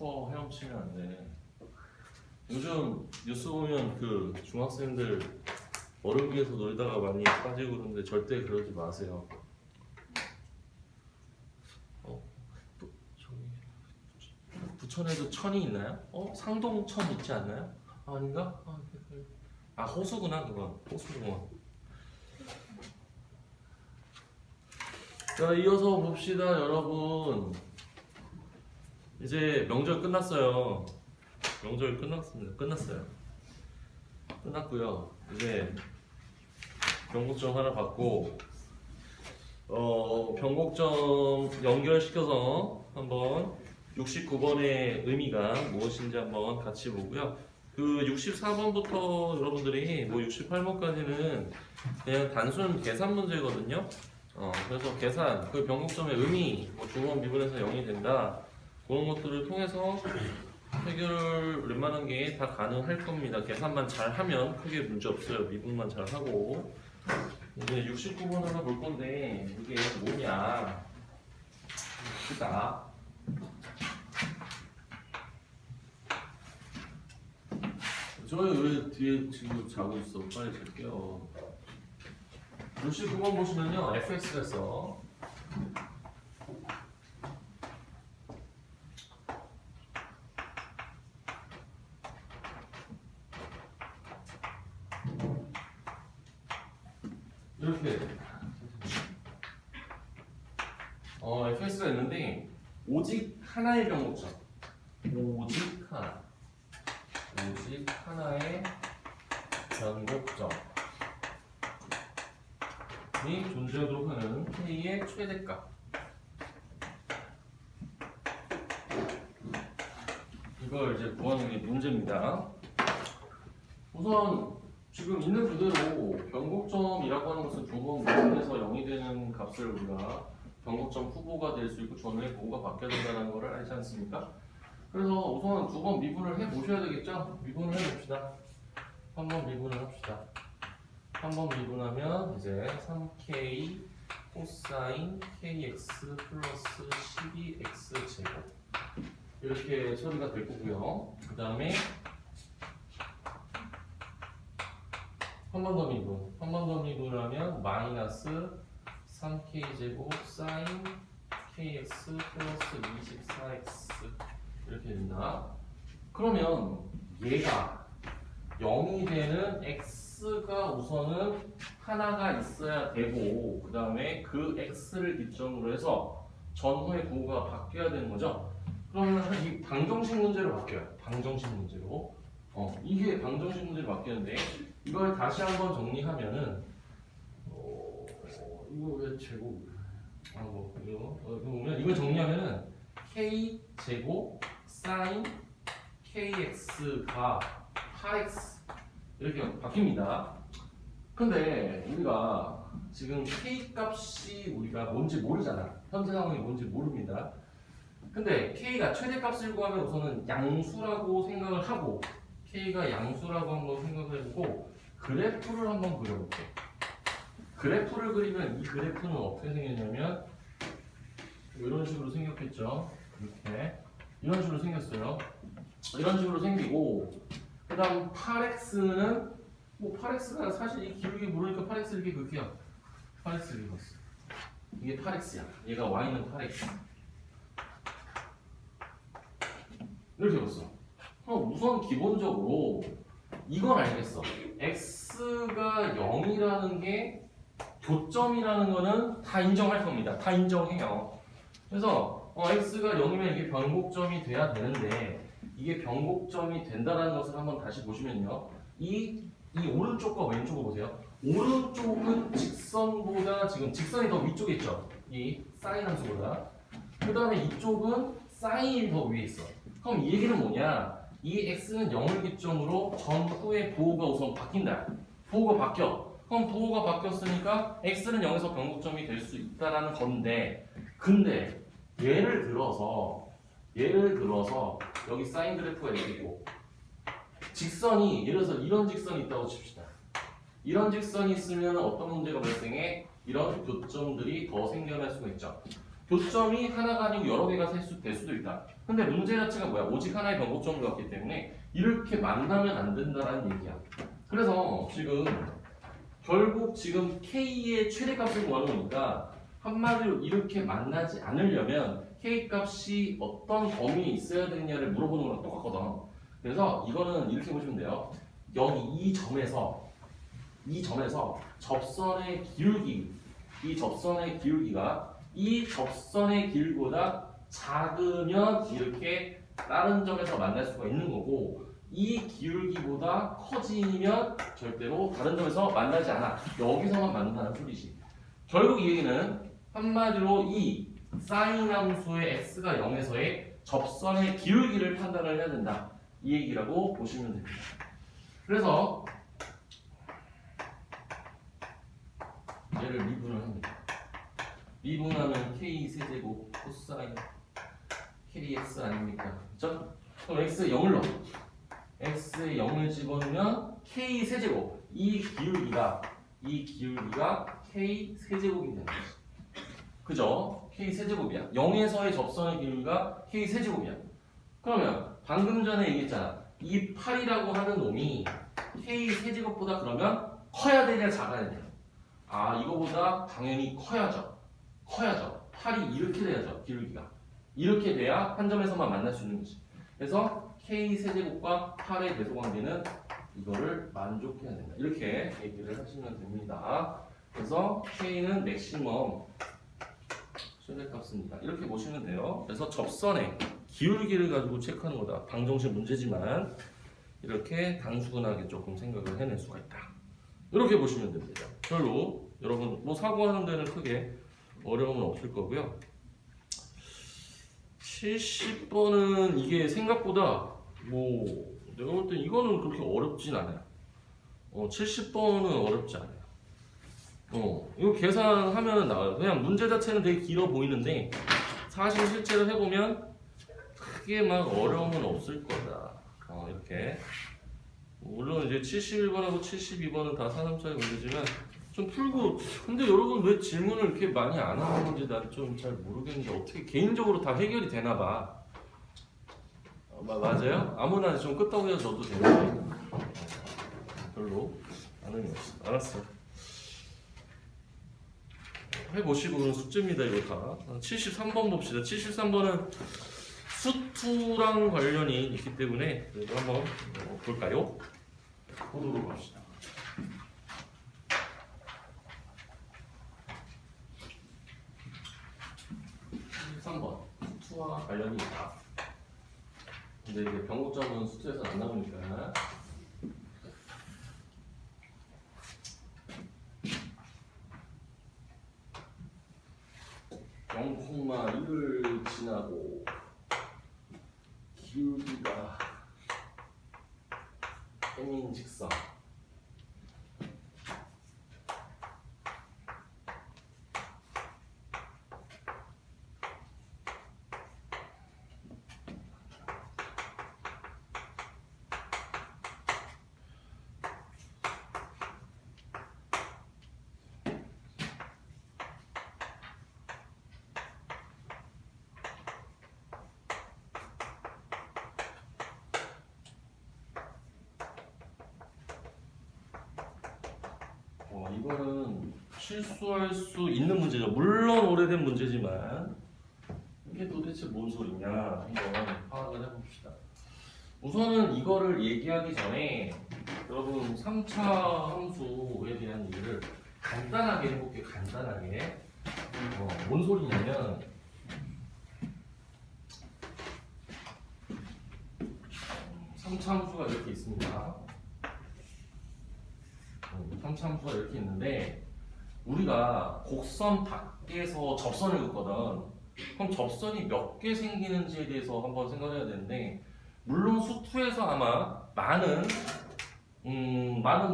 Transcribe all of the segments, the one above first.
스포 헤엄치면 안 돼. 요즘 뉴스 보면 그 중학생들 얼음 위에서 놀다가 많이 빠지고 그러는데 절대 그러지 마세요. 저기 부천에도 천이 있나요? 상동천 있지 않나요? 아닌가? 호수구나 그건. 호수공원. 자, 이어서 봅시다 여러분. 이제 명절 끝났어요. 명절 끝났습니다. 끝났고요. 이제 변곡점 하나 받고 변곡점 연결시켜서 한번 69번의 의미가 무엇인지 한번 같이 보고요. 그 64번부터 여러분들이 뭐 68번까지는 그냥 단순 계산 문제거든요. 그래서 계산, 그 변곡점의 의미, 뭐 중원 미분에서 0이 된다. 그런 것들을 통해서 해결을 웬만한 게 다 가능할 겁니다. 계산만 잘 하면 크게 문제 없어요. 미분만 잘 하고. 이제 69번 하나 볼 건데, 이게 뭐냐. 크다. 저희 왜 뒤에 친구 자고 있어? 빨리 잘게요. 69번 보시면요, fx에서 이렇게 fx가 있는데 오직 하나의 변곡점, 오직 하나의 변곡점이 존재하도록 하는 k의 최대값. 이걸 이제 구하는 게 문제입니다. 우선 지금 있는 그대로 변곡점이라고 하는 것은 중원 미분에서 0이 되는 값을 우리가 변곡점 후보가 될 수 있고 전후의 보호가 바뀌어야 된다는 것을 알지 않습니까? 그래서 우선 두 번 미분을 해 보셔야 되겠죠? 미분을 해 봅시다. 한 번 미분을 합시다. 한 번 미분하면 이제 3k 코사인 kx 플러스 12x 제곱 이렇게 처리가 될 거고요. 그 다음에 한 번 더 미분하면 마이너스 3k 제곱 사인 kx 플러스 24x 이렇게 된다. 그러면 얘가 0이 되는 x가 우선은 하나가 있어야 되고 그 다음에 그 x를 기점으로 해서 전후의 부호가 바뀌어야 되는 거죠. 그러면 이 방정식 문제로 바뀌어요. 방정식 문제로. 이게 방정식 문제로 바뀌는데 이걸 다시 한번 정리하면은 이거 왜 제곱 이거 보면 이걸 정리하면은 k 제곱 사인 kx가 8x 이렇게 바뀝니다. 근데 우리가 지금 k 값이 우리가 뭔지 모르잖아. 현재 상황이 뭔지 모릅니다. 근데 k가 최대값을 구하면 우선은 양수라고 생각을 하고 k가 양수라고 한번 생각을 해보고 그래프를 한번 그려볼게. 그래프를 그리면 이 그래프는 어떻게 생겼냐면 이런 식으로 생겼겠죠. 이렇게 이런 식으로 생겼어요. 이런 식으로 생기고 그 다음 8x는 뭐 8x가 사실 이 기울기 모르니까 8x 이렇게 그렇게야. 8x 이렇게 봤어. 이게 8x야. 얘가 y는 8x. 이렇게 봤어. 그럼 우선 기본적으로 이건 알겠어. x가 0이라는 게 교점이라는 거는 다 인정할 겁니다. 다 인정해요. 그래서 x가 0이면 이게 변곡점이 돼야 되는데 이게 변곡점이 된다는 것을 한번 다시 보시면요. 이 오른쪽과 왼쪽을 보세요. 오른쪽은 직선보다 지금 직선이 더 위쪽에 있죠. 이 사인 함수보다. 그 다음에 이쪽은 사인이 더 위에 있어. 그럼 이 얘기는 뭐냐? 이 x는 0을 기점으로 전후의 부호가 우선 바뀐다. 부호가 바뀌어. 그럼 부호가 바뀌었으니까 x는 0에서 변곡점이 될 수 있다라는 건데 근데 예를 들어서 여기 사인 그래프가 이렇게 있고 직선이 예를 들어서 이런 직선이 있다고 칩시다. 이런 직선이 있으면 어떤 문제가 발생해? 이런 교점들이 더 생겨날 수가 있죠. 교점이 하나가 아니고 여러 개가 될 수도 있다. 근데 문제 자체가 뭐야? 오직 하나의 변곡점이 없기 때문에 이렇게 만나면 안 된다는 얘기야. 그래서 지금 결국 지금 K의 최대값을 구하는 거니까 한마디로 이렇게 만나지 않으려면 K 값이 어떤 범위에 있어야 되느냐를 물어보는 거랑 똑같거든. 그래서 이거는 이렇게 보시면 돼요. 여기 이 점에서 접선의 기울기, 이 접선의 기울기가 이 접선의 길이보다 작으면 이렇게 다른 점에서 만날 수가 있는 거고, 이 기울기보다 커지면 절대로 다른 점에서 만나지 않아. 여기서만 만난다는 소리지. 결국 이 얘기는 한마디로 이 사인 함수의 x가 0에서의 접선의 기울기를 판단을 해야 된다. 이 얘기라고 보시면 됩니다. 그래서 얘를 미분을 합니다. 미분하면 k 세제곱 코사인 kx 아닙니까? 그렇죠? 그럼 x에 0을 넣어. x에 0을 집어넣으면 k 세제곱. 이 기울기가 k 세제곱이 되는 거지. 그죠? k 세제곱이야. 0에서의 접선의 기울기가 k 세제곱이야. 그러면 방금 전에 얘기했잖아. 이 8이라고 하는 놈이 k 세제곱보다 그러면 커야 되냐 작아야 되냐? 아, 이거보다 당연히 커야죠. 8이 이렇게 돼야죠. 기울기가. 이렇게 돼야 한 점에서만 만날 수 있는 거지. 그래서 k 세제곱과 8의 대소관계는 이거를 만족해야 된다. 이렇게 얘기를 하시면 됩니다. 그래서 k는 맥시멈 최대값입니다. 이렇게 보시면 돼요. 그래서 접선의 기울기를 가지고 체크하는 거다. 방정식 문제지만 이렇게 단순하게 조금 생각을 해낼 수가 있다. 이렇게 보시면 됩니다. 별로 여러분 뭐 사고하는 데는 크게 어려움은 없을 거고요. 70번은 이게 생각보다 뭐 내가 볼 때 이거는 그렇게 어렵진 않아요. 70번은 어렵지 않아요. 이거 계산하면 나와요. 그냥 문제 자체는 되게 길어 보이는데 사실 실제로 해보면 크게 막 어려움은 없을 거다. 이렇게 물론 이제 71번하고 72번은 다 사람차의 문제지만 좀 풀고, 근데 여러분 왜 질문을 이렇게 많이 안 하는 건지 난 좀 잘 모르겠는데 어떻게 개인적으로 다 해결이 되나 봐. 맞아요? 아무나 좀 끄떡이어 줘도 되는데 별로 반응이 없어. 알았어. 해보시고 숙제입니다. 이거 다. 73번 봅시다. 73번은 수투랑 관련이 있기 때문에 그래도 한번 볼까요? 보도록 합시다. 13번 수투와 관련이 있다. 근데 이제 변곡점은 수투에서 안 나오니까 (0, 1을 지나고 기울기가 m인 직선 이거는 실수할 수 있는 문제죠. 물론 오래된 문제지만 이게 도대체 뭔 소리냐 한번 파악을 해봅시다. 우선은 이거를 얘기하기 전에 여러분 3차 함수에 대한 얘기를 간단하게 해볼게요. 간단하게. 뭔 소리냐면 3차 함수가 이렇게 있습니다. 3차 함수가 이렇게 있는데 우리가 곡선 밖에서 접선을 긋거든. 그럼 접선이 몇 개 생기는지에 대해서 한번 생각해야 되는데, 물론 수투에서 아마 많은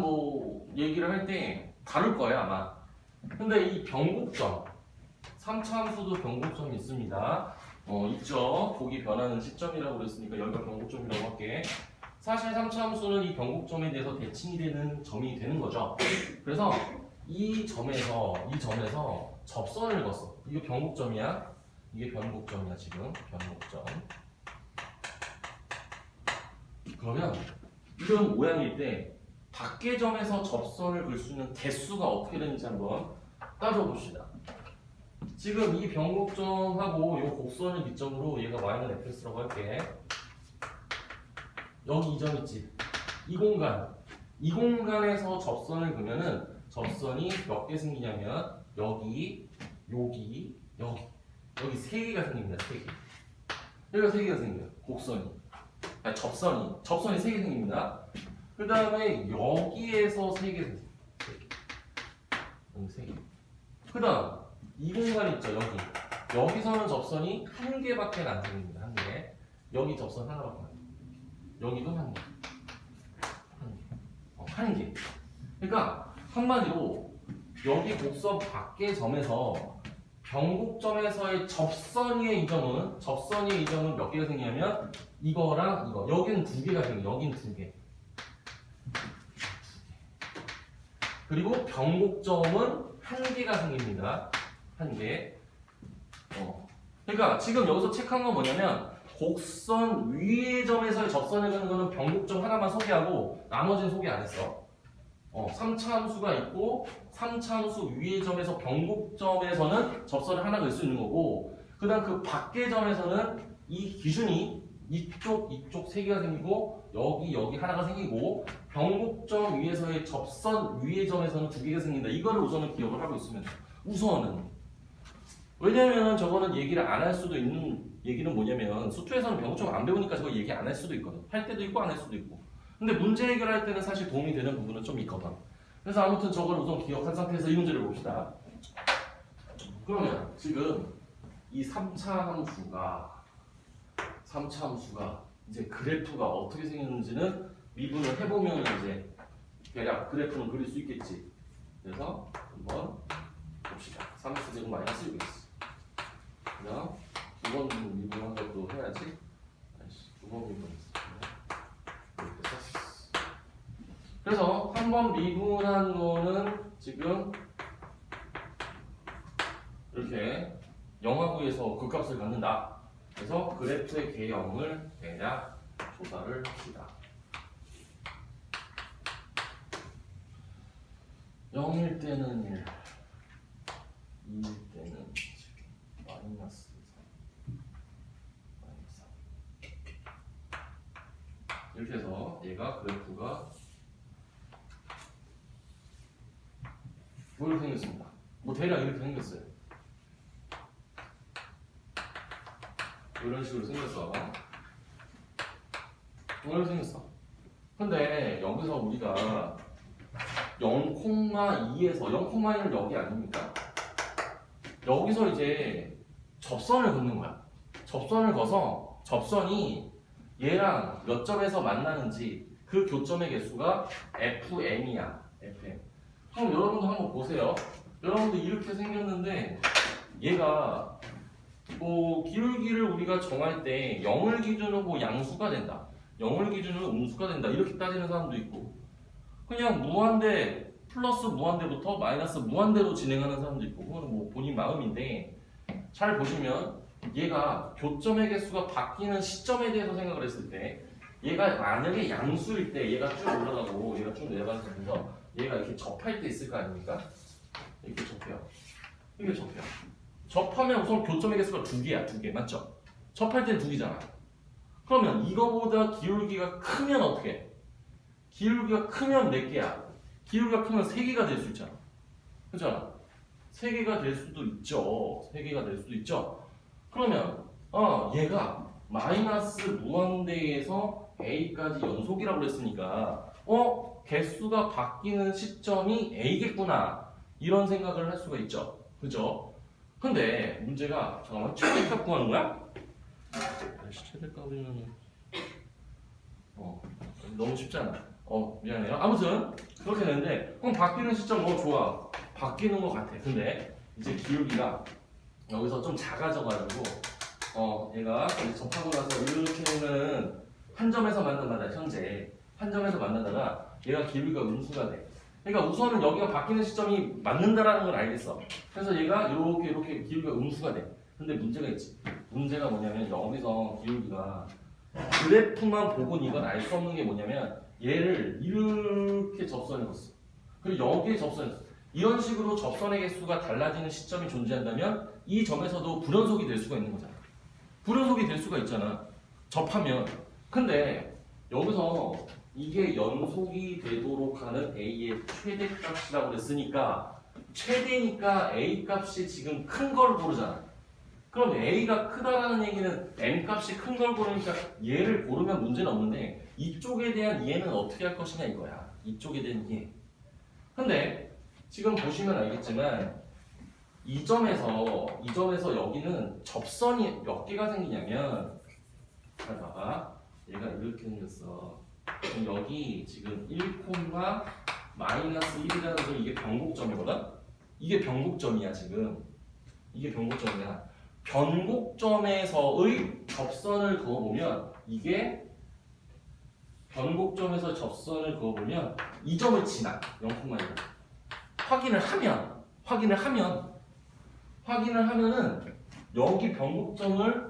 뭐 얘기를 할 때 다룰 거예요 아마. 근데 이 변곡점 3차 함수도 변곡점이 있습니다. 있죠. 곡이 변하는 시점이라고 그랬으니까 여기가 변곡점이라고 할게. 사실 3차 함수는 이 변곡점에 대해서 대칭이 되는 점이 되는 거죠. 그래서 이 점에서 접선을 걷어. 이거 변곡점이야. 이게 변곡점이야 지금 변곡점. 그러면 이런 모양일 때 밖의 점에서 접선을 그을 수 있는 개수가 어떻게 되는지 한번 따져봅시다. 지금 이 변곡점하고 이 곡선을 기점으로 얘가 y는 fx라고 할게. 여기 이 점 있지? 이 공간에서 접선을 그으면은 접선이 몇 개 생기냐면 여기, 여기 세 개가 생깁니다. 세 개. 여기가 세 개가 생겨요. 곡선이. 아니, 접선이 세 개 생깁니다. 그 다음에 여기에서 세 개 생겨요. 여기 세 개. 그 다음 이 공간 있죠. 여기서는 접선이 한 개밖에 안 생깁니다. 한 개. 여기 접선 하나밖에 안 돼요. 여기도 한 개. 한 개. 그러니까 한마디로 여기 곡선 밖의 점에서 변곡점에서의 접선 위의 이점은 몇 개가 생기냐면 이거랑 이거. 여기는 두 개가 생겨요. 여기는 두 개. 그리고 변곡점은 한 개가 생깁니다. 한 개. 그러니까 지금 여기서 체크한 건 뭐냐면 곡선 위의 점에서의 접선을 그는 거는 변곡점 하나만 소개하고 나머지는 소개 안 했어. 3차 함수가 있고 3차 함수 위의 점에서 변곡점에서는 접선을 하나 그을 수 있는 거고 그 다음 그 밖의 점에서는 이 기준이 이쪽 세 개가 생기고 여기 하나가 생기고 변곡점 위에서의 접선 위의 점에서는 두 개가 생긴다. 이거를 우선은 기억을 하고 있으면 돼요. 우선은 왜냐면 저거는 얘기를 안 할 수도 있는 얘기는 뭐냐면 수투에서는 변곡점 안 배우니까 저거 얘기 안 할 수도 있거든. 할 때도 있고 안 할 수도 있고. 근데 문제 해결할 때는 사실 도움이 되는 부분은 좀 있거든. 그래서 아무튼 저걸 우선 기억한 상태에서 이 문제를 봅시다. 그러면 지금 이 3차 함수가 이제 그래프가 어떻게 생겼는지는 미분을 해보면 이제 대략 그래프는 그릴 수 있겠지. 그래서 한번 봅시다. 3x 제곱 마이너스 6x. 그다음 2번 미분한 것도 해야지. 2번 미분했어. 이렇게 썼어. 그래서 한 번 미분한 거는 지금 이렇게 0하고에서 극값을 갖는다. 그래서 그래프의 개형을 대략 조사를 합시다. 0일 때는 1, 2일 때는 마이너스 3. 이렇게 해서 얘가 그래프가 이렇게 생겼습니다. 뭐 대략 이렇게 생겼어요. 이런 식으로 생겼어. 이렇게 생겼어. 근데 여기서 우리가 0,2에서 0,1은 여기 아닙니까? 여기서 이제 접선을 긋는 거야. 접선을 거서 접선이 얘랑 몇 점에서 만나는지 그 교점의 개수가 FM이야. FM. 그럼 여러분도 한번 보세요. 여러분도 이렇게 생겼는데 얘가 뭐 기울기를 우리가 정할 때 0을 기준으로 양수가 된다. 0을 기준으로 음수가 된다. 이렇게 따지는 사람도 있고 그냥 무한대 플러스 무한대부터 마이너스 무한대로 진행하는 사람도 있고 그건 뭐 본인 마음인데 잘 보시면 얘가 교점의 개수가 바뀌는 시점에 대해서 생각을 했을 때 얘가 만약에 양수일 때 얘가 쭉 올라가고 얘가 쭉 내려가면서 얘가 이렇게 접할 때 있을 거 아닙니까? 이렇게 접해요. 이렇게 접해요. 접하면 우선 교점의 개수가 두 개야. 두 개. 맞죠? 접할 때는 두 개잖아. 그러면 이거보다 기울기가 크면 어떻게 해? 기울기가 크면 몇 개야? 기울기가 크면 세 개가 될 수 있잖아. 그죠? 세 개가 될 수도 있죠. 세 개가 될 수도 있죠. 그러면 얘가 마이너스 무한대에서 a까지 연속이라고 그랬으니까 개수가 바뀌는 시점이 a겠구나. 이런 생각을 할 수가 있죠. 그죠? 근데 문제가 잠깐만 최대값 구하는 거야? 최대값이면 너무 쉽잖아. 미안해요. 아무튼 그렇게 되는데 그럼 바뀌는 시점 좋아. 바뀌는 것 같아. 근데 이제 기울기가 여기서 좀 작아져가지고 얘가 이제 접하고 나서 이렇게 오면 한 점에서 만나다가 현재 한 점에서 만나다가 얘가 기울기가 음수가 돼. 그러니까 우선은 여기가 바뀌는 시점이 맞는다라는 걸 알겠어. 그래서 얘가 이렇게 기울기가 음수가 돼. 근데 문제가 있지. 문제가 뭐냐면 여기서 기울기가 그래프만 보고는 이건 알 수 없는 게 뭐냐면 얘를 이렇게 접선해봤어. 그리고 여기에 접선했어. 이런 식으로 접선의 개수가 달라지는 시점이 존재한다면 이 점에서도 불연속이 될 수가 있는 거잖아. 불연속이 될 수가 있잖아. 접하면. 근데 여기서 이게 연속이 되도록 하는 A의 최대값이라고 그랬으니까 최대니까 A 값이 지금 큰 걸 고르잖아. 그럼 A가 크다라는 얘기는 M 값이 큰 걸 고르니까 얘를 고르면 문제는 없는데 이쪽에 대한 이해는 어떻게 할 것이냐 이거야. 이쪽에 대한 이해. 근데 지금 보시면 알겠지만 이 점에서 여기는 접선이 몇 개가 생기냐면 잘 봐봐. 얘가 이렇게 생겼어. 그럼 여기 지금 1, 마이너스 1이라는 건 이게 변곡점이거든? 이게 변곡점이야 지금. 이게 변곡점이야. 변곡점에서의 접선을 그어보면 이게 변곡점에서 접선을 그어보면 이 점을 지나 0,1 확인을 하면은 여기 변곡점을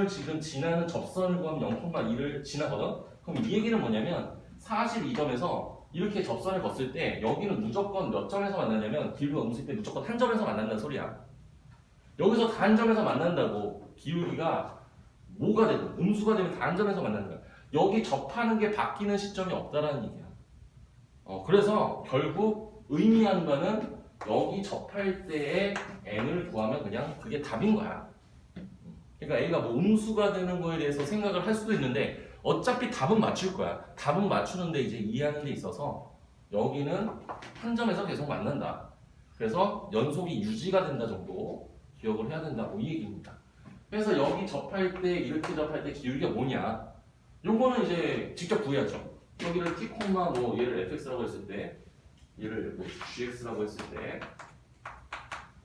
지금 지나는 접선을 구하면 0,1을 지나거든? 그럼 이 얘기는 뭐냐면 사실 이 점에서 이렇게 접선을 걷을 때 여기는 무조건 몇 점에서 만나냐면 기울기가 음수일 때 무조건 한 점에서 만난다는 소리야. 여기서 단점에서 만난다고. 기울기가 뭐가 되든 음수가 되면 단점에서 만나는 거야. 여기 접하는 게 바뀌는 시점이 없다라는 얘기야. 그래서 결국 의미하는 바는 여기 접할 때의 n을 구하면 그냥 그게 답인 거야. 그러니까 A가 뭐 음수가 되는 거에 대해서 생각을 할 수도 있는데 어차피 답은 맞출 거야. 답은 맞추는데 이제 이해하는 데 있어서 여기는 한 점에서 계속 만난다. 그래서 연속이 유지가 된다 정도 기억을 해야 된다고 이 얘기입니다. 그래서 여기 접할 때 이렇게 접할 때 기울기가 뭐냐? 요거는 이제 직접 구해야죠. 여기를 t, 뭐 얘를 fx라고 했을 때 얘를 뭐 gx라고 했을 때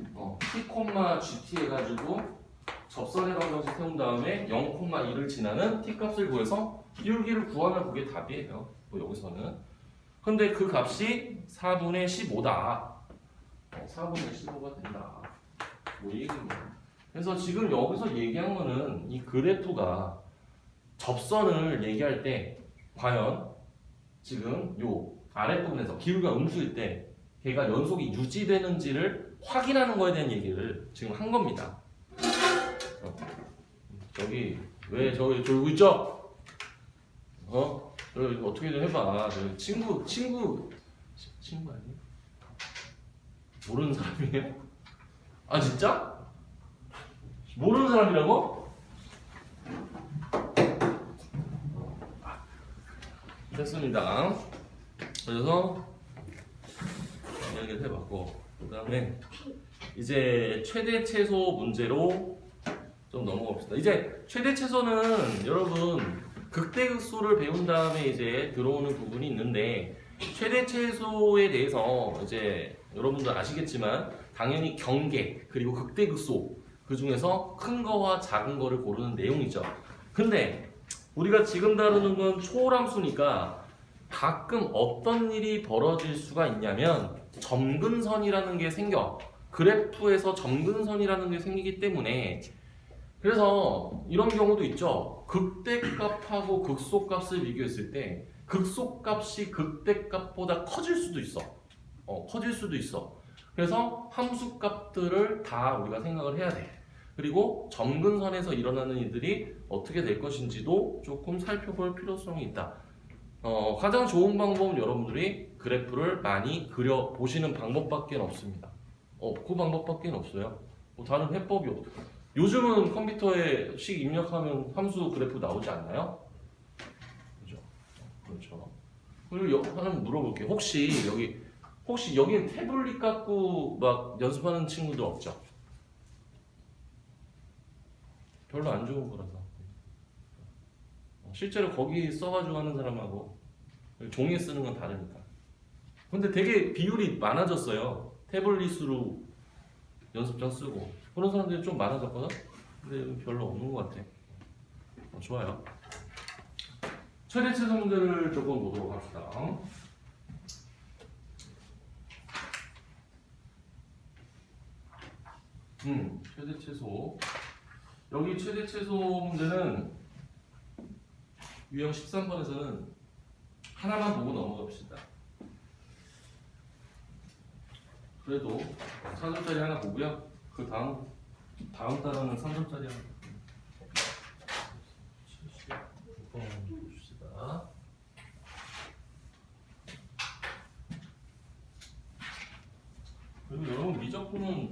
t, gt 해가지고 접선의 방정식 세운 다음에 0,1을 지나는 t 값을 구해서 기울기를 구하면 그게 답이에요. 뭐 여기서는. 근데 그 값이 4분의 15다. 4분의 15가 된다. 뭐 이 얘기입니다. 그래서 지금 여기서 얘기한 거는 이 그래프가 접선을 얘기할 때 과연 지금 요 아랫부분에서 기울기가 음수일 때 걔가 연속이 유지되는지를 확인하는 거에 대한 얘기를 지금 한 겁니다. 저기 왜 저기 졸고 있죠? 저기 어떻게든 해봐. 저기 친구 아니에요? 모르는 사람이에요? 아 진짜? 모르는 사람이라고? 됐습니다. 그래서 이야기를 해봤고 그 다음에 이제 최대 최소 문제로 좀 넘어갑시다. 이제 최대 최소는 여러분 극대극소를 배운 다음에 이제 들어오는 부분이 있는데 최대 최소에 대해서 이제 여러분들 아시겠지만 당연히 경계 그리고 극대극소 그 중에서 큰 거와 작은 거를 고르는 내용이죠. 근데 우리가 지금 다루는 건 초월함수니까 가끔 어떤 일이 벌어질 수가 있냐면 점근선이라는 게 생겨. 그래프에서 점근선이라는 게 생기기 때문에 그래서 이런 경우도 있죠. 극대값하고 극소값을 비교했을 때 극소값이 극대값보다 커질 수도 있어. 커질 수도 있어. 그래서 함수값들을 다 우리가 생각을 해야 돼. 그리고 점근선에서 일어나는 일들이 어떻게 될 것인지도 조금 살펴볼 필요성이 있다. 가장 좋은 방법은 여러분들이 그래프를 많이 그려보시는 방법밖에 없습니다. 그 방법밖에 없어요. 뭐 다른 해법이 없어요. 요즘은 컴퓨터에 식 입력하면 함수 그래프 나오지 않나요? 그죠? 그렇죠. 그리고 하나 물어볼게요. 혹시 여기는 태블릿 갖고 막 연습하는 친구들 없죠? 별로 안 좋은 거라서. 실제로 거기 써가지고 하는 사람하고 종이에 쓰는 건 다르니까. 근데 되게 비율이 많아졌어요. 태블릿으로 연습장 쓰고 그런 사람들이 좀 많아졌거든? 근데 별로 없는 것 같아. 좋아요. 최대 최소 문제를 조금 보도록 합시다. 최대 최소. 여기 최대 최소 문제는 유형 13번에서는 하나만 보고 넘어갑시다. 그래도 4점짜리 하나 보고요. 그 다음 단어는 3점짜리 하나. 79번 봅시다. 그리고 여러분 미적분은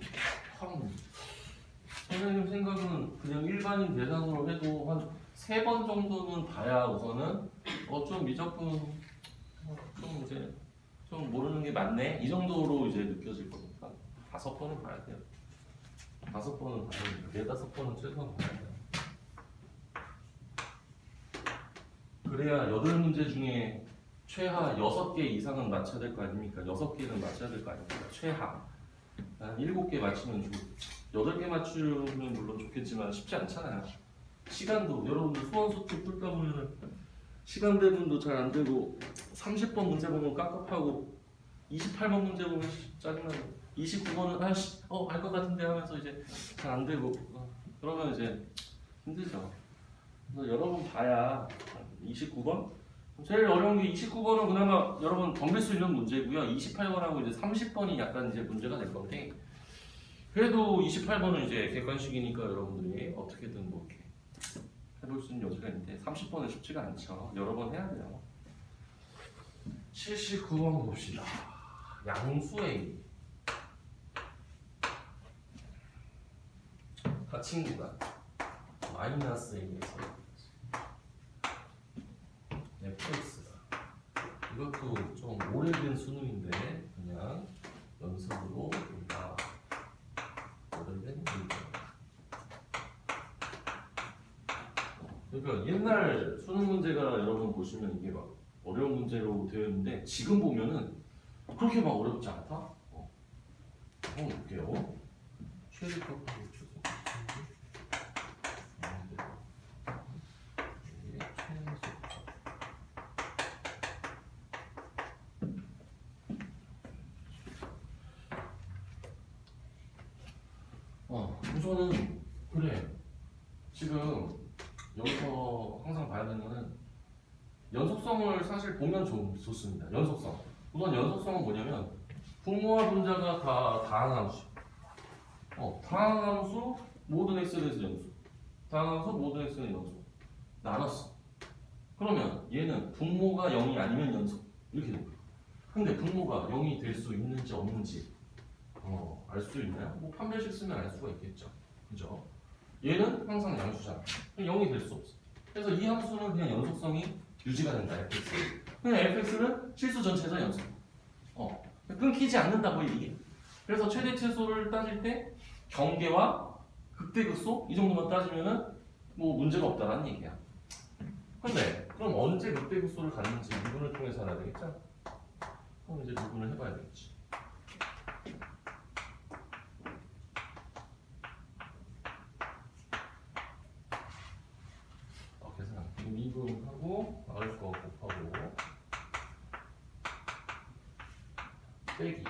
선생님 생각은 그냥 일반인 대상으로 해도 한 3번 정도는 봐야 우선은 좀 미적분 좀 이제 좀 모르는 게 많네 이 정도로 이제 느껴질 거니까 5번은 봐야 돼요. 5번은 봐야 돼요. 4-5번은 최소한 봐야 돼요. 그래야 8문제 중에 최하 6개 이상은 맞춰야 될 거 아닙니까? 6개는 맞춰야 될 거 아닙니까? 최하 한 7개 맞추면 좋고 8개 맞추면 물론 좋겠지만 쉽지 않잖아요. 시간도 여러분들 수원수투 풀다 보면 시간 배분도 잘 안 되고 30번 문제 보면 깝깝하고 28번 문제 보면 짜증나고 29번은 알 것 같은데 하면서 이제 잘 안 되고 그러면 이제 힘들죠. 그래서 여러 번 봐야 29번 제일 어려운 게 29번은 그나마 여러분 덤빌 수 있는 문제고요. 28번하고 이제 30번이 약간 이제 문제가 될 건데 그래도 28번은 이제 객관식이니까 여러분들이 어떻게든 뭐 이렇게 해볼 수 있는 여지가 있는데 30번은 쉽지가 않죠. 여러 번 해야 돼요. 79번 봅시다. 양수의 닫힌 구간 마이너스 A에서 fx가 이것도 좀 오래된 수능인데 그냥 연습으로 우리가 오래된 문제. 그러니까 옛날 수능 문제가 여러분 보시면 이게 막 어려운 문제로 되어 있는데 지금 보면은 그렇게 막 어렵지 않다? 한번 볼게요. 최대값 최소. 우선은 그래. 지금 여기서 항상 봐야 되는 거는 연속성을 사실 보면 좋습니다. 연속성. 우선 연속성은 뭐냐면 분모와 분자가 다 다항함수. 다항함수 모든 x에 대해서 연수. 다항함수 모든 x는 연수. 나눴어. 그러면 얘는 분모가 0이 아니면 연속. 이렇게 됩니다. 근데 분모가 0이 될 수 있는지 없는지 알 수 있나요? 뭐 판별식 쓰면 알 수가 있겠죠. 그죠? 얘는 항상 양수잖아. 0이 될 수 없어. 그래서 이 함수는 그냥 연속성이 유지가 된다. fx. 그냥 fx는 실수 전체에서 연속. 끊기지 않는다고 이게. 그래서 최대 최소를 따질 때 경계와 극대극소 이 정도만 따지면은 뭐 문제가 없다라는 얘기야. 근데 그럼 언제 극대극소를 갖는지 미분을 통해서 알아야 되겠죠? 그럼 이제 미분을 해봐야 되겠지. 미분하고 나올 거 곱하고 빼기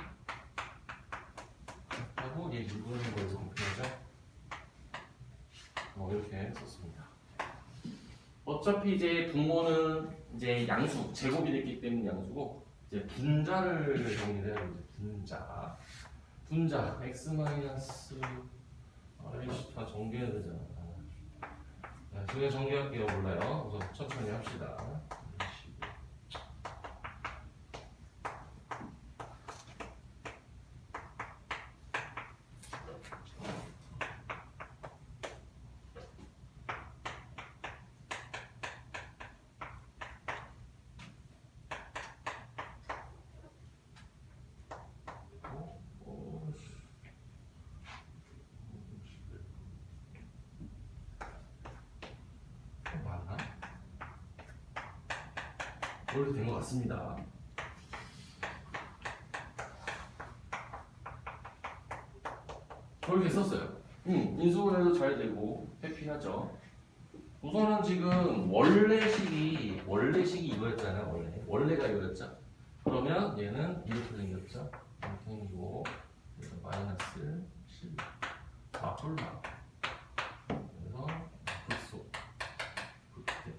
하고 얘 미분한 거에서 곱해야죠. 이렇게 썼습니다. 어차피 이제 분모는 이제 양수 제곱이 됐기 때문에 양수고 이제 분자를 정리를 해야 돼요. 분자 x 마이너스 아이씨 다 정리해야 되잖아. 제가 정리할게요. 몰라요. 우선 천천히 합시다. 이렇게 된 것 같습니다. 이렇게 썼어요. 인수분해도 잘 되고 회피하죠. 우선은 지금 원래식이 이거였잖아요. 원래가 이거였죠. 그러면 얘는 이렇게 생겼죠. 이렇게 생기고 마이너스 7 설마. 그래서 극소, 극대.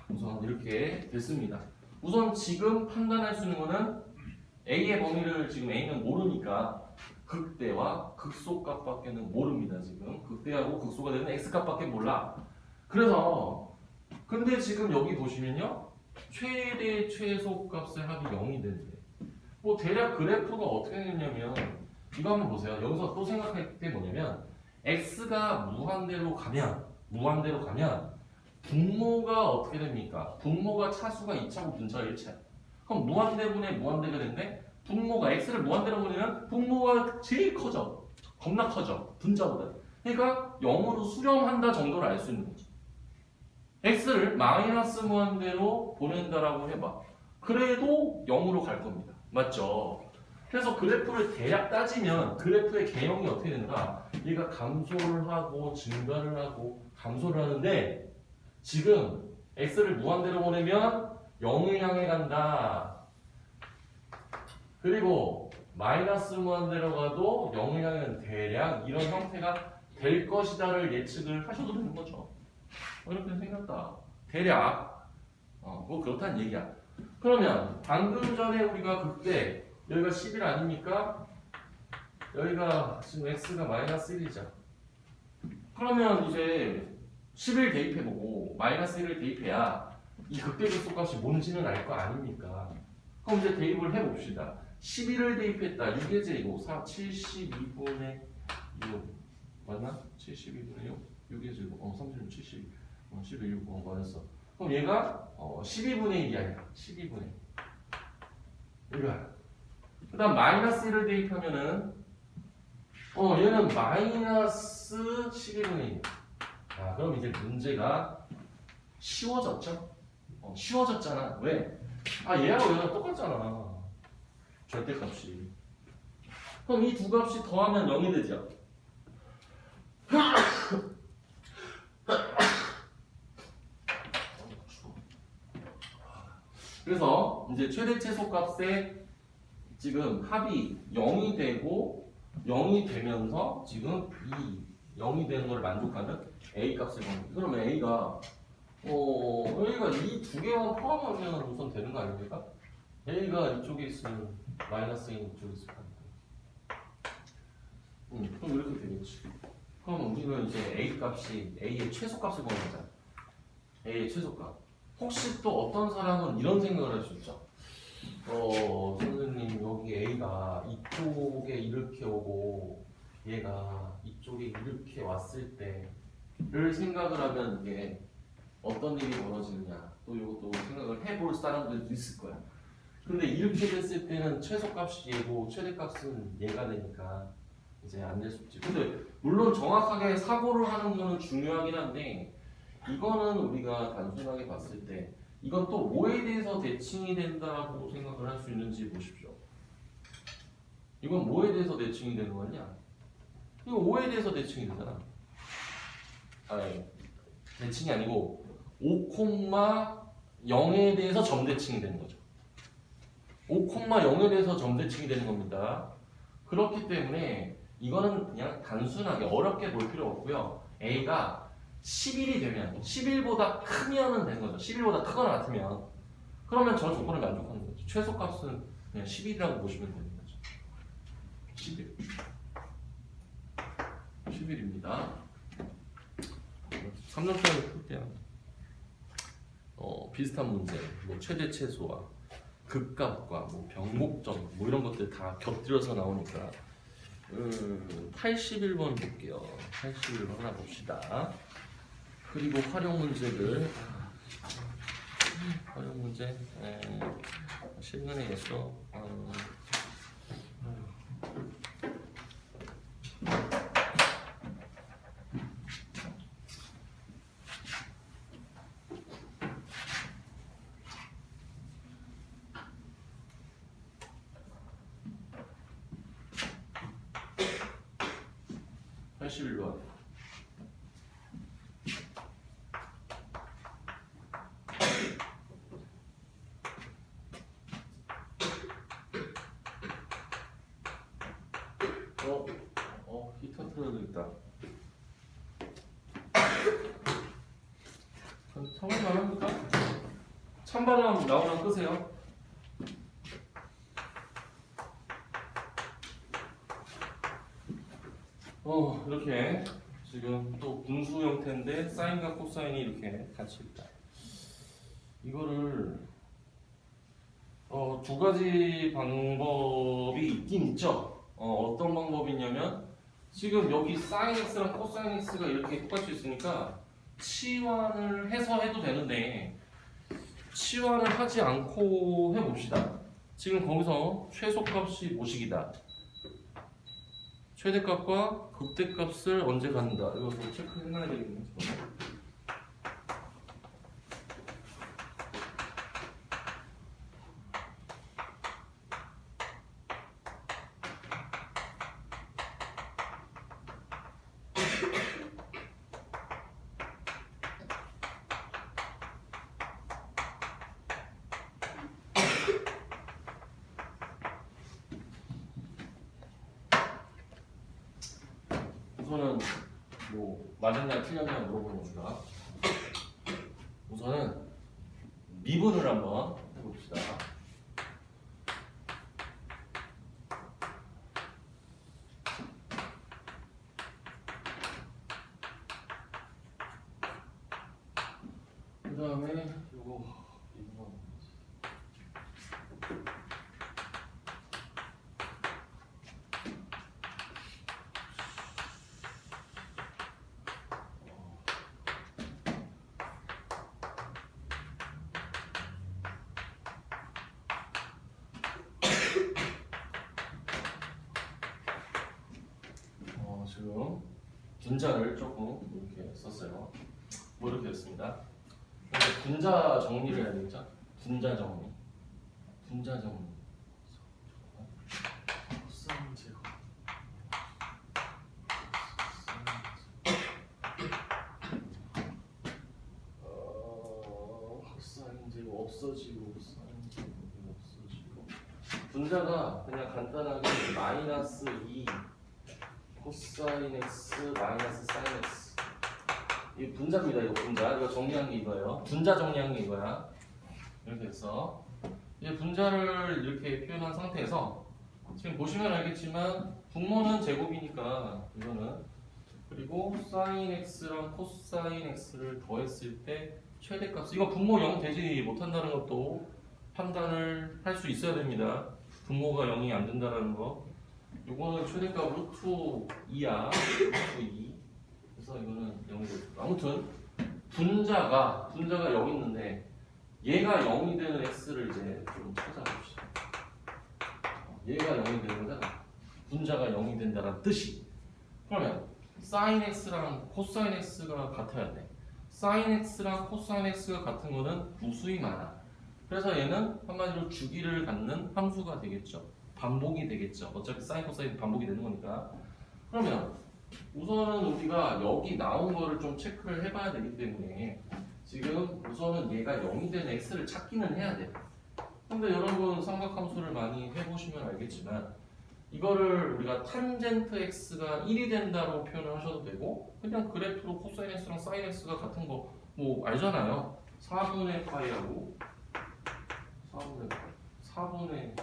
우선 이렇게 됐습니다. 우선 지금 판단할 수 있는 거는 A의 범위를 지금 A는 모르니까 극대와 극소 값밖에는 모릅니다. 지금 극대하고 극소가 되는 X 값밖에 몰라. 그래서 근데 지금 여기 보시면요, 최대 최소 값의 합이 0이 되는데 뭐 대략 그래프가 어떻게 되냐면 이거 한번 보세요. 여기서 또 생각할 게 뭐냐면 X가 무한대로 가면 분모가 어떻게 됩니까? 분모가 차수가 2차고 분차가 1차야. 그럼 무한대분의 무한대가 되는데 분모가 X를 무한대로 보내면 분모가 제일 커져. 겁나 커져. 분자보다. 그러니까 0으로 수렴한다 정도를 알 수 있는 거죠. X를 마이너스 무한대로 보낸다라고 해봐. 그래도 0으로 갈 겁니다. 맞죠? 그래서 그래프를 대략 따지면 그래프의 개형이 어떻게 되는가? 얘가 감소를 하고 증가를 하고 감소를 하는데 지금 X를 무한대로 보내면 0을 향해 간다. 그리고 마이너스 무한대로 가도 0을 향해 대략 이런 형태가 될 것이다를 예측을 하셔도 되는 거죠. 이렇게 생겼다. 대략 뭐 그렇다는 얘기야. 그러면 방금 전에 우리가 그때 여기가 11 아닙니까? 여기가 지금 x가 마이너스 1이죠. 그러면 이제 11 대입해보고 마이너스 1을 대입해야 이 극대극소값이 뭔지는 알 거 아닙니까? 그럼 이제 대입을 해봅시다. 11을 대입했다. 6의 제곱 72분의 6 맞나? 72분의 6 6의 제곱 36, 72 11, 6 맞았어. 그럼 얘가 12분의 1이 아니야. 12분의 1 이거야. 그 다음 마이너스 1을 대입하면은 얘는 마이너스 12분의 1. 자, 그럼 이제 문제가 쉬워졌죠? 쉬워졌잖아. 왜? 얘하고 얘가 똑같잖아. 절대값이. 그럼 이 두 값이 더하면 0이 되죠? 그래서 이제 최대 최소값의 지금 합이 0이 되고 0이 되면서 지금 B 0이 되는 걸 만족하는 A 값을 구합니다. 그러면 A가 이 두 개만 포함하면 우선 되는 거 아닙니까? A가 이쪽에 있으면 마이너스 A는 이쪽에 있을 거니까. 그럼 이렇게 되겠지. 그럼 우리는 이제 A 값이 A의 최소값을 구하자. A의 최소값. 혹시 또 어떤 사람은 이런 생각을 할 수 있죠. 선생님 여기 A가 이쪽에 이렇게 오고 얘가 이쪽에 이렇게 왔을 때를 생각을 하면 이게 어떤 일이 벌어지느냐 또 이것도 생각을 해볼 사람들도 있을 거야. 근데 이렇게 됐을 때는 최소값이 얘고 최대값은 얘가 되니까 이제 안 될 수 있지. 근데 물론 정확하게 사고를 하는 거는 중요하긴 한데 이거는 우리가 단순하게 봤을 때 이건 또 뭐에 대해서 대칭이 된다고 생각을 할 수 있는지 보십시오. 이건 뭐에 대해서 대칭이 되는 거냐? 이거 5에 대해서 대칭이 되잖아. 대칭이 아니고 5,0에 대해서 점대칭이 되는 거죠. 5,0에 대해서 점대칭이 되는 겁니다. 그렇기 때문에 이거는 그냥 단순하게 어렵게 볼 필요 없고요. A가 11이 되면 11보다 크면은 되는 거죠. 11보다 크거나 같으면 그러면 저 조건을 만족하는 거죠. 최소값은 그냥 11이라고 보시면 되는 거죠. 11입니다. 3점짜리 풀 때는 비슷한 문제, 뭐 최대 최소와 극값과 뭐 병목점 뭐 이런 것들 다 곁들여서 나오니까 81번 볼게요. 81번 하나 봅시다. 그리고 활용 문제들 활용 문제 실근에서 81번 히터 틀어야 되겠다. 참을만 합니까? 찬바람 나오면 끄세요. 이렇게 지금 또 분수 형태인데 사인과 코사인이 이렇게 같이 있다. 이거를 두 가지 방법이 있긴 있죠. 어떤 방법이냐면 지금 여기 사인 x랑 코사인 x가 이렇게 똑같이 있으니까 치환을 해서 해도 되는데 치환을 하지 않고 해봅시다. 지금 거기서 최소값이 모식이다. 최대값과 극대값을 언제 갖는다. 이것도 체크해놔야 되겠네. 우선은 뭐 맞았냐 틀렸냐 물어보는 거니까 우선은 미분을 한번 해봅시다. 그 다음에 요거 미분 지금 분자를 조금 이렇게 썼어요. 뭐 이렇게 했습니다. 분자 정리를 해야 되겠죠? 분자 정리. 분자 정리. 코사인 제곱. 코사인 제곱 없어지고 코사인 제곱이 없어지고. 분자가 그냥 간단하게 마이너스 2 코사인 x 마이너스 사인 x 이 분자입니다. 이거 분자. 이거 정리한 게 이거예요. 분자 정리한 게 이거야. 이렇게 해서 이제 분자를 이렇게 표현한 상태에서 지금 보시면 알겠지만 분모는 제곱이니까 이거는 그리고 사인 x랑 코사인 x를 더했을 때 최대값 이거 분모 0 되지 못한다는 것도 판단을 할 수 있어야 됩니다. 분모가 0이 안 된다는 거. 요거는 최대값 루트 2야. 루트 2. 그래서 이거는 0이 되고. 아무튼 분자가 여기 있는데 얘가 0이 되는 x를 이제 좀 찾아봅시다. 얘가 0이 되는 거잖아. 분자가 0이 된다는 뜻이. 그러면 사인 x랑 코사인 x가 같아야 돼. 사인 x랑 코사인 x가 같은 거는 무수히 많아. 그래서 얘는 한마디로 주기를 갖는 함수가 되겠죠. 반복이 되겠죠. 어차피 사인 코사인 반복이 되는 거니까. 그러면 우선은 우리가 여기 나온 거를 좀 체크를 해봐야 되기 때문에 지금 우선은 얘가 0이 된 x를 찾기는 해야 돼. 근데 여러분 삼각함수를 많이 해보시면 알겠지만 이거를 우리가 탄젠트 x가 1이 된다로 표현을 하셔도 되고 그냥 그래프로 코사인 x랑 사인 x가 같은 거 뭐 알잖아요. 4분의 파이하고 4분의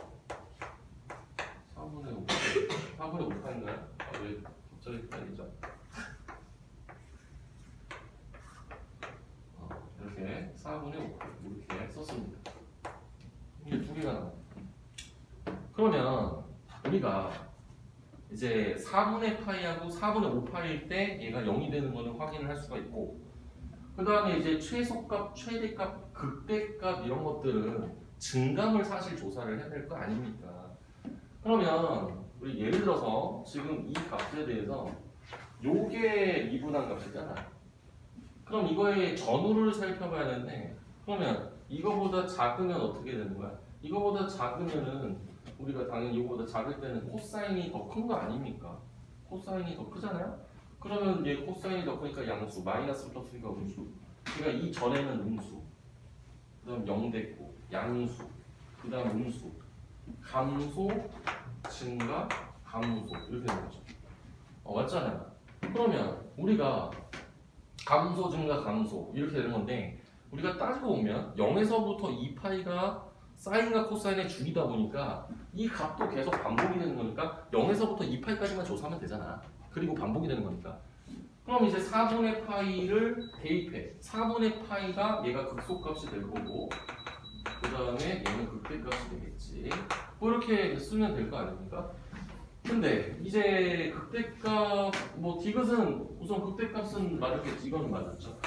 5파인가요? 왜 갑자기 헷갈리죠? 이렇게 4분의 5파 이렇게 썼습니다. 이게 두 개가 나와요. 그러면 우리가 이제 4분의 파이하고 4분의 5파일 때 얘가 0이 되는 거는 확인을 할 수가 있고 그 다음에 이제 최소값, 최대값, 극대값 이런 것들은 증감을 사실 조사를 해야 될 거 아닙니까? 그러면 우리 예를 들어서 지금 이 값에 대해서 요게 미분한 값이잖아. 그럼 이거의 전후를 살펴봐야 되는데 그러면 이거보다 작으면 어떻게 되는 거야? 이거보다 작으면은 우리가 당연히 이거보다 작을 때는 코사인이 더 큰 거 아닙니까? 코사인이 더 크잖아요? 그러면 얘 코사인이 더 크니까 양수, 마이너스 플러스니까 음수. 그러니까 이 전에는 음수, 그 다음 0 됐고, 양수, 그 다음 음수, 감소, 증가, 감소 이렇게 되는 거죠. 맞잖아요. 그러면 우리가 감소 증가 감소 이렇게 되는 건데 우리가 따지고 보면 0에서부터 2파이가 사인과 코사인의 줄이다 보니까 이 값도 계속 반복이 되는 거니까 0에서부터 2파이까지만 조사하면 되잖아. 그리고 반복이 되는 거니까. 그럼 이제 4분의 파이를 대입해. 4분의 파이가 얘가 극소값이 될 거고 그 다음에 얘는 극대값이 되겠지. 뭐 이렇게 쓰면 될 거 아닙니까? 근데 이제 극대값 뭐 디귿은 우선 극대값은 맞았겠지. 이거는 맞았죠.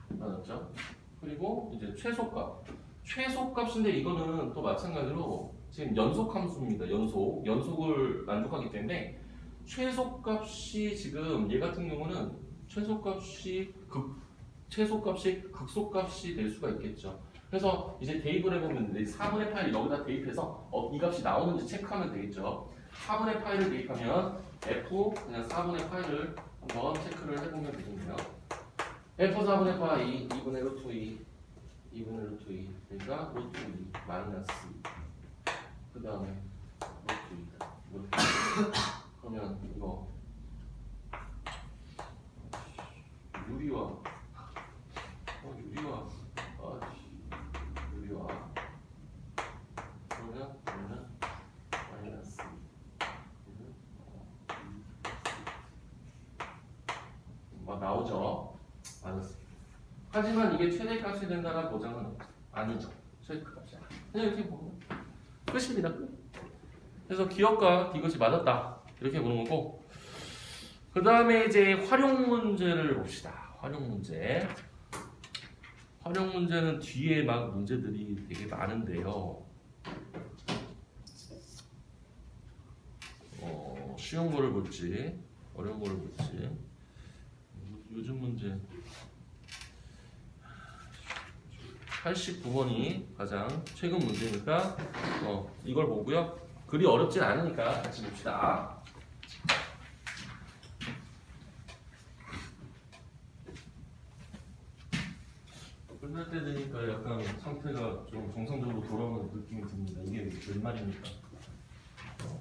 맞았죠? 그리고 이제 최소값인데 이거는 또 마찬가지로 지금 연속함수입니다. 연속을 만족하기 때문에 최소값이 지금 얘 같은 경우는 최소값이 극소값이 될 수가 있겠죠. 그래서 이제 대입을 해보면 4분의 파이를 여기다 대입해서 이 값이 나오는지 체크하면 되겠죠. 4분의 파이를 대입하면 f 그냥 4분의 파이를 한번 체크를 해보면 되겠네요. f 4분의 파이 2분의 루트 2 2분의 루트 2 그러니까 루트 2 마이너스 2 그 다음에 루트 2다 그러면 이거 유리화 그러면 마이너스 2 나오죠? 맞았습니다. 하지만 이게 최대값이 된다는 보장은 아니죠. 최대값이 아니죠. 그냥 이렇게 보면 끝입니다. 그래서 기억과 디귿이 맞았다. 이렇게 보는 거고 그 다음에 이제 활용 문제를 봅시다. 활용 문제는 뒤에 막 문제들이 되게 많은데요. 쉬운 거를 볼지 어려운 거를 볼지 요즘 문제 89번이 가장 최근 문제니까 이걸 보고요. 글이 어렵진 않으니까 같이 봅시다. 끝날 때 되니까 약간 상태가 좀 정상적으로 돌아오는 느낌이 듭니다. 이게 웬 말입니까?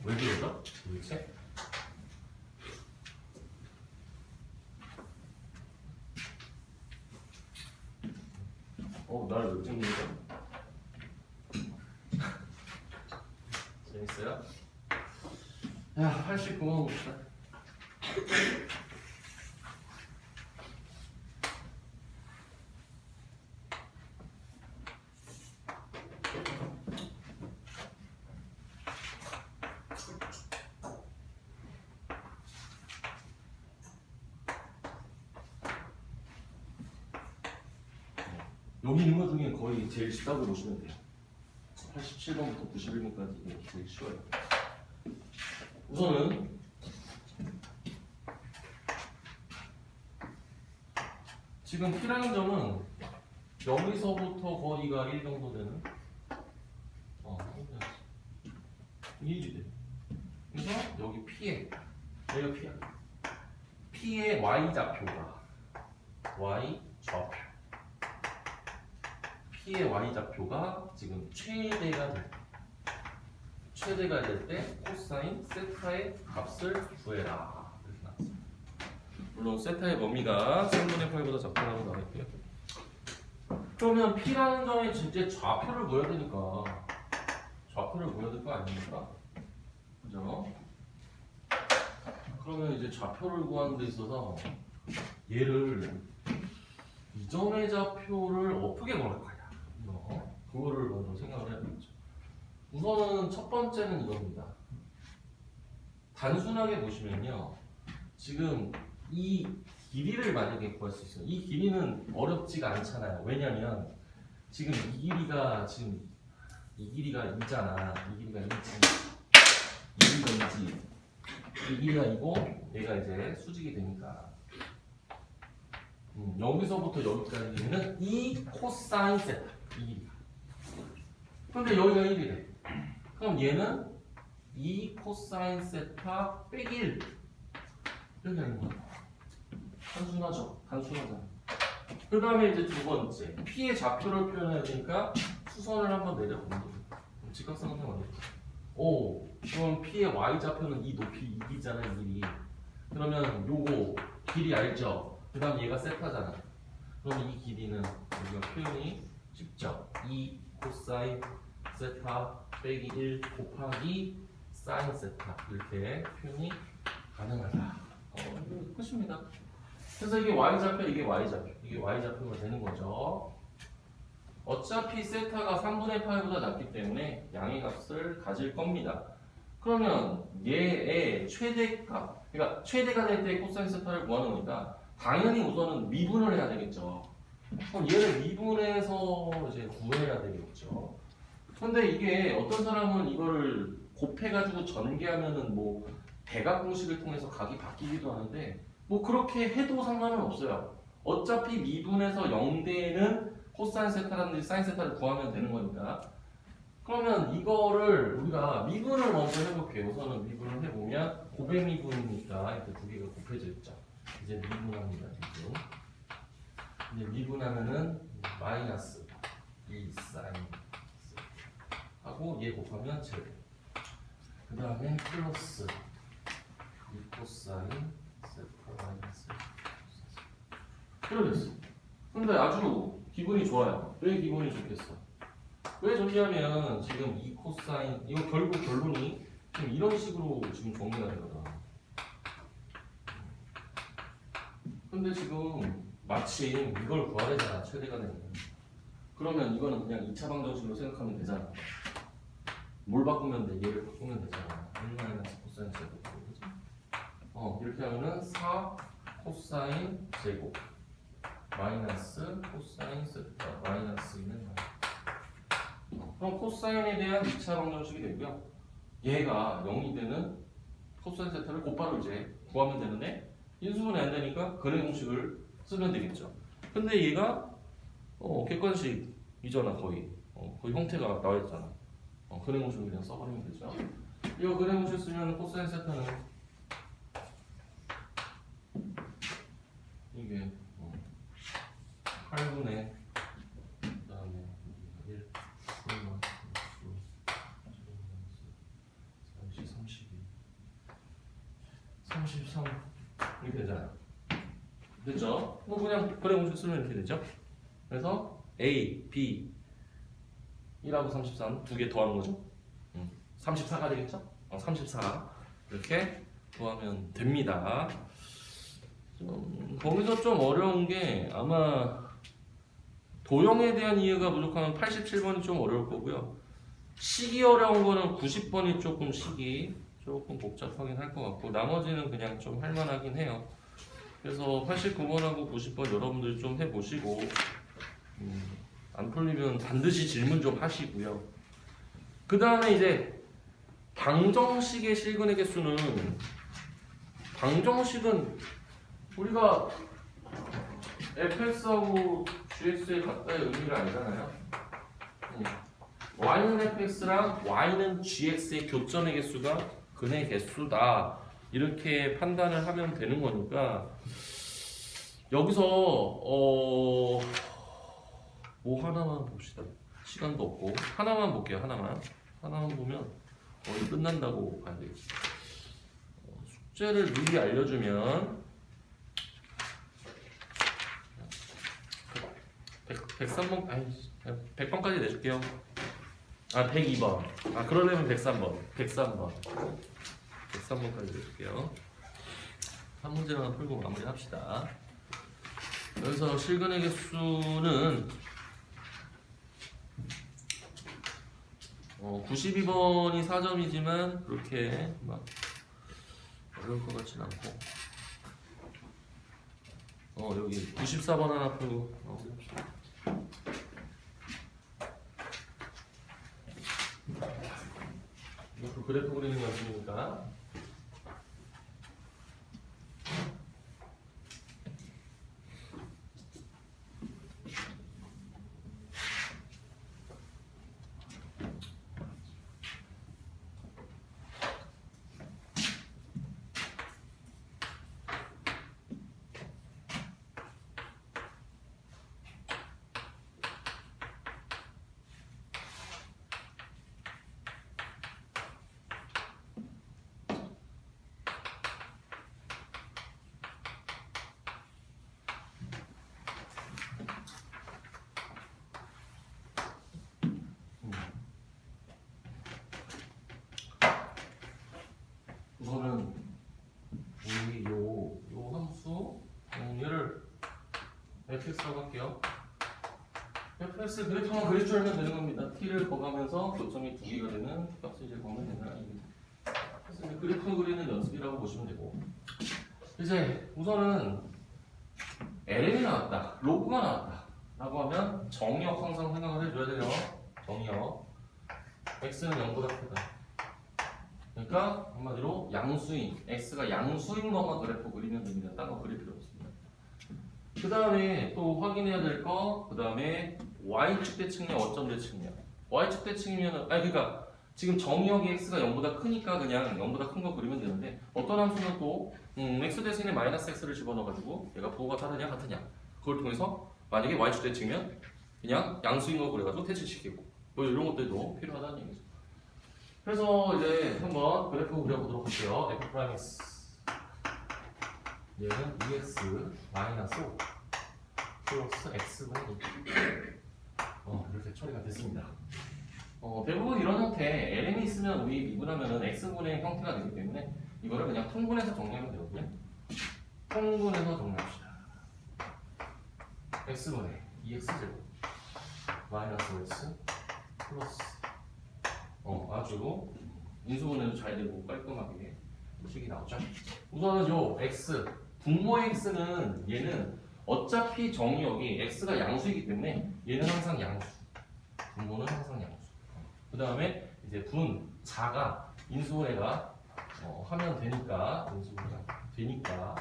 왜 그러죠? 도대체? 나를 왜 찍는 거야? 재밌어요? 야, 89번 봅시다. 여기 있는 것 중에 거의 제일 쉽다고 보시면 돼요. 87번부터 91번까지 이게 제일 쉬워요. 우선은 지금 P라는 점은 여기서부터 거리가 1 정도 되는 1이 돼. 그래서 여기 P에 여기가 P야. P의 Y좌표가 Y 좌표 P의 Y좌표가 지금 최대가 될 때 코사인 세타의 값을 구해라. 이렇게 나왔습니다. 물론 세타의 범위가 3분의 8보다 작다라고 나와있고요. 그러면 P라는 점에 진짜 좌표를 구해야 되니까 좌표를 구해야 될 거 아닙니까? 그죠? 그러면 이제 좌표를 구하는 데 있어서 얘를 이 점의 좌표를 어떻게 구할 거야? 그거를 먼저 생각을 해야 되겠죠. 우선은 첫 번째는 이겁니다. 단순하게 보시면요. 지금 이 길이를 만약에 구할 수 있어요. 이 길이는 어렵지가 않잖아요. 왜냐면 지금 이 길이가 2잖아. 이 길이가 2지. 이 길이가 2고 얘가 이제 수직이 되니까 여기서부터 여기까지는 2 코사인 세타 이 길이가. 근데 여기가 1이래. 그럼 얘는 2 코사인 세타 빼기 1 이렇게 되는 거야. 단순하죠? 단순하잖아. 그 다음에 이제 두 번째 P의 좌표를 표현해야 되니까 수선을 한번 내려보면 됩니다. 직각삼각형 완료. 그럼 P의 Y 좌표는 이 높이 2이잖아요. 1이. 그러면 요거 길이 알죠? 그 다음 얘가 세타잖아. 그럼 이 길이는 우리가 표현이 쉽죠? 2 코사인 세타 빼기 1 곱하기 사인 세타 이렇게 표현이 가능하다. 이거 끝입니다. 그래서 이게 y좌표, 이게 y좌표, 이게 y좌표가 되는 거죠. 어차피 세타가 3분의 파이보다 작기 때문에 양의 값을 가질 겁니다. 그러면 얘의 최대값, 그러니까 최대가 될 때 코사인 세타를 구하는 거니까 당연히 우선은 미분을 해야 되겠죠. 그럼 얘를 미분해서 이제 구해야 되겠죠. 근데 이게 어떤 사람은 이거를 곱해가지고 전개하면은 뭐 대각 공식을 통해서 각이 바뀌기도 하는데 뭐 그렇게 해도 상관은 없어요. 어차피 미분해서 0대에는 코사인 세타라든지 사인 세타를 구하면 되는 거니까. 그러면 이거를 우리가 미분을 먼저 해볼게요. 우선은 미분을 해보면 고백 미분이니까 이렇게 두 개가 곱해져 있죠. 이제 미분합니다. 미분. 이제 미분하면은 마이너스 2 사인 하고 얘 곱하면 제곱. 그 다음에 플러스 2 코사인 세타 마이너스 이렇게 됐어. 근데 아주 기분이 좋아요. 왜 기분이 좋겠어? 왜 좋냐면 지금 이 코사인 이거 결국 결론이 지금 이런 식으로 지금 정리가 되거든. 근데 지금 마침 이걸 구하야 되잖아. 최대가 되는. 그러면 이거는 그냥 2차 방정식으로 생각하면 되잖아. 뭘 바꾸면 돼? 얘를 바꾸면 되잖아. 1 코사인 제곱. 그치? 이렇게 하면은 4 코사인 제곱 마이너스 코사인 세타 마이너스 2는 그럼 코사인에 대한 2차 방정식이 되고요. 얘가 0이 되는 코사인 세타를 곧바로 이제 구하면 되는데 인수분해 안 되니까 근해 공식을 쓰면 되겠죠. 근데 얘가 객관식이잖아. 거의 형태가 나와 있잖아. 근해 공식을 그냥 써버리면 되죠. 이거 근해 공식 쓰면 코사인 세타는 이게 8분의 그 다음에 1 33 이렇게 되잖아요. 됐죠? 뭐 그냥 근해 공식 쓰면 이렇게 되죠. 그래서 A, B 1하고 33 두 개 더하는 거죠. 34가 되겠죠? 34 이렇게 구하면 됩니다. 거기서 좀 어려운 게 아마 도형에 대한 이해가 부족하면 87번이 좀 어려울 거고요. 식이 어려운 거는 90번이 조금 식이 조금 복잡하긴 할 것 같고 나머지는 그냥 좀 할만하긴 해요. 그래서 89번하고 90번 여러분들 좀 해보시고 안 풀리면 반드시 질문 좀 하시고요. 그 다음에 이제 방정식의 실근의 개수는 방정식은 우리가 fx하고 gx의 같다의 의미를 알잖아요. y는 fx랑 y는 gx의 교점의 개수가 근의 개수다 이렇게 판단을 하면 되는 거니까 여기서 뭐 하나만 봅시다. 시간도 없고 하나만 볼게요. 하나만 보면 거의 끝난다고 봐야 되겠죠. 숙제를 미리 알려주면 103번, 아니 100번까지 내줄게요. 102번. 그러려면 103번까지 내줄게요. 한 문제만 풀고 마무리합시다. 여기서 실근의 개수는 92번이 4점이지만 그렇게 막 어려울 것 같진 않고 여기 94번 하나 풀고 마무리합시다. 이것도 그래프 그리는 연습이니까 fx라고 할게요. fx 그래프만 그릴 줄 알면 되는 겁니다. t를 거가면서 교점이 2개가 되는 t값을 이제 보면 되는 아닙니다. 그래서 이제 그래프 그리는 연습이라고 보시면 되고, 이제 우선은 ln이 나왔다, 로그가 나왔다 라고 하면 정의역 항상 생각을 해줘야 돼요. 정의역 x는 0보다 크다. 그러니까 한마디로 양수인 x가 양수인 것만 그래프 그리면 됩니다. 딴 거 그릴 필요 없습니다. 그 다음에 또 확인해야 될 거, 그 다음에 y축 대칭이냐 어점 대칭이냐. y축 대칭이면 그러니까 지금 정의역이 x가 0보다 크니까 그냥 0보다 큰 거 그리면 되는데, 어떤 함수는 또 x 대신에 마이너스 x를 집어넣어가지고 얘가 부호가 다르냐 같으냐, 그걸 통해서 만약에 y축 대칭이면 그냥 양수인 거 그래가지고 대칭시키고, 뭐 이런 것들도 필요하다는 얘기죠. 그래서 이제 한번 그래프 그려보도록 할게요. f 프라임스 얘는 2x 마이너스 5 플러스 x분의 2. 이렇게 처리가 됐습니다. 대부분 이런 형태 ln이 있으면 우리 미분하면은 x분의 형태가 되기 때문에 이거를 그냥 통분해서 정리하면 되거든요. 통분해서 정리합시다. x분의 2x제곱 마이너스 5x 플러스 아주 인수분해도 잘 되고 깔끔하게 식이 나오죠. 우선은 요 x 분모의 x는 얘는 어차피 정의역이 x가 양수이기 때문에 얘는 항상 양수, 분모는 항상 양수. 그 다음에 이제 분 자가 인수분해가 하면 되니까, 인수분해가 되니까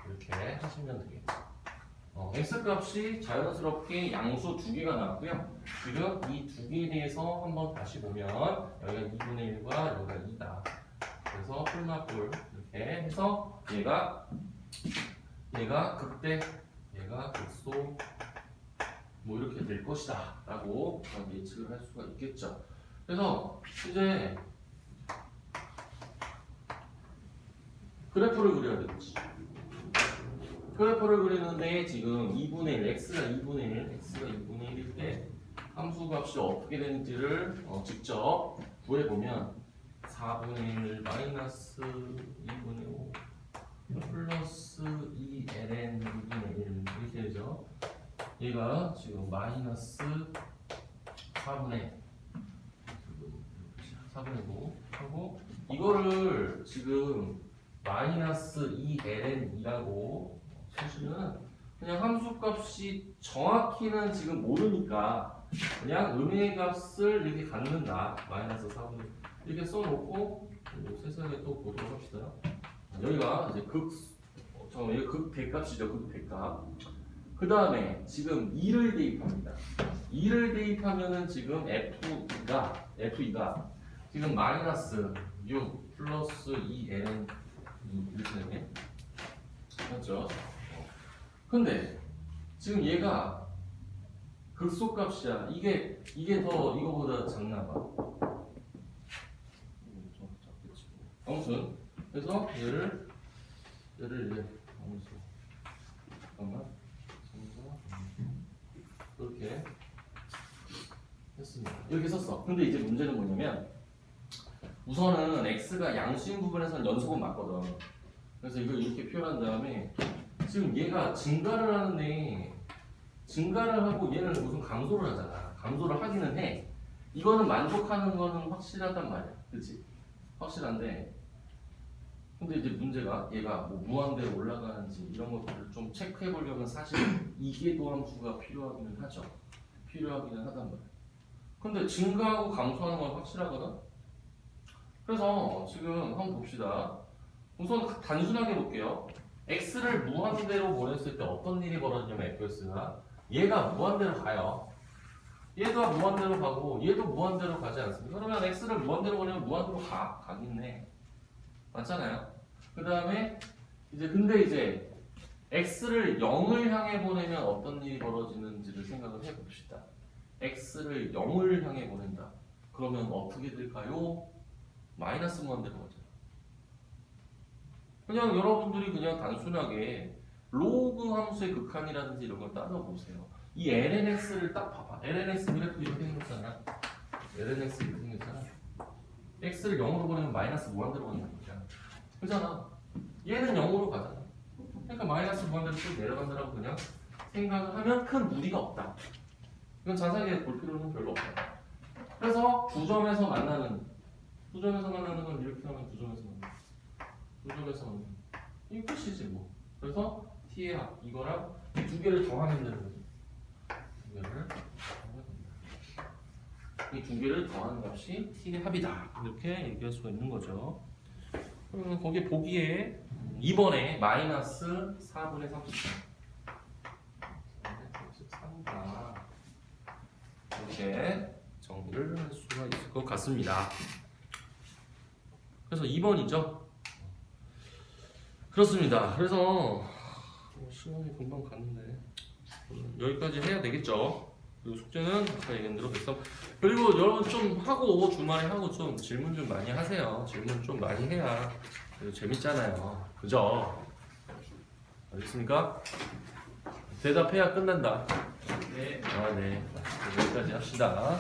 이렇게 하시면 되겠죠. x 값이 자연스럽게 양수 2개가 나왔고요. 지금 이 2개에 대해서 한번 다시 보면 여기가 2분의 1과 여기가 2다. 그래서 뿔마뿔 이렇게 해서 얘가 극대, 얘가 극소, 뭐 이렇게 될 것이다 라고 예측을 할 수가 있겠죠. 그래서 이제 그래프를 그려야 되겠지. 그래프를 그리는데 지금 2분의 1, x가 2분의 1, x가 2분의 1일 때 함수 값이 어떻게 되는지를 직접 구해보면 4분의 1 마이너스 2분의 5 플러스 2ln 2분의 1 이렇게 되죠. 얘가 지금 마이너스 4분의 5 하고, 이거를 지금 마이너스 2ln이라고 치시면 그냥 함수값이 정확히는 지금 모르니까 그냥 음의 값을 이렇게 갖는다. 마이너스 4분의 이렇게 써놓고 세세하게 또 보도록 합시다. 여기가 이제 여기 극대값이죠. 극대값. 그 다음에 지금 2를 대입합니다. 2를 대입하면은 지금 F2가 지금 마이너스 6 플러스 2ln 2 이렇게 되네. 맞죠? 근데 지금 얘가 극소값이야. 이게 더 이거보다 작나 봐. 아무튼 그래서 얘를 이제 잠깐만 이렇게 했습니다. 이렇게 썼어. 근데 이제 문제는 뭐냐면, 우선은 x가 양수인 부분에서는 연속은 맞거든. 그래서 이걸 이렇게 표현한 다음에 지금 얘가 증가를 하는데, 증가를 하고 얘는 무슨 감소를 하잖아. 감소를 하기는 해. 이거는 만족하는 거는 확실하단 말이야. 그치? 확실한데, 근데 이제 문제가 얘가 뭐 무한대로 올라가는지 이런 것들을 좀 체크해 보려면 사실 이계도 함수가 필요하기는 하죠. 필요하기는 하단 말이야. 근데 증가하고 감소하는 건 확실하거든. 그래서 지금 한번 봅시다. 우선 단순하게 볼게요. x를 무한대로 보냈을 때 어떤 일이 벌어지냐면 fx가 얘가 무한대로 가요. 얘가 무한대로 가고 얘도 무한대로 가지 않습니까? 그러면 x를 무한대로 보내면 무한대로 가긴 해. 맞잖아요. 그 다음에 근데 이제 x를 0을 향해 보내면 어떤 일이 벌어지는지를 생각을 해봅시다. x를 0을 향해 보낸다. 그러면 어떻게 될까요? 마이너스 무한대로 가잖아. 그냥 여러분들이 그냥 단순하게 로그 함수의 극한이라든지 이런 걸 따져보세요. 이 lnx를 딱 봐봐. lnx 그래프 이렇게 생겼잖아. lnx 이렇게 생겼잖아. x를 0으로 보내면 마이너스 무한대로 간다는 거잖아. 그잖아. 얘는 0으로 가잖아. 그러니까 마이너스 무한대로 쭉 내려간다라고 그냥 생각을 하면 큰 무리가 없다. 이건 자세하게 볼 필요는 별로 없다. 그래서 두 점에서 만나는 건 이렇게 하면 두 점에서 만나. 두 점에서 만나. 이게 끝이지 뭐. 그래서 t의 합 이거랑 이 두 개를 더하면 되는 거지. 두 개를 더하면 된다. 이 두 개를 더하는 값이 t의 합이다. 이렇게 얘기할 수가 있는 거죠. 그러면 거기에 보기에 2번에 마이너스 4분의 33. 33다. 이렇게 정리를 할 수가 있을 것 같습니다. 그래서 2번이죠. 그렇습니다. 그래서 시간이 금방 갔는데 여기까지 해야 되겠죠. 그리고 숙제는 아까 얘기한 대로 103. 그리고 여러분 좀 하고 주말에 하고 좀 질문 좀 많이 하세요. 질문 좀 많이 해야 재밌잖아요. 그죠? 알겠습니까? 대답해야 끝난다. 네. 아, 네. 여기까지 합시다.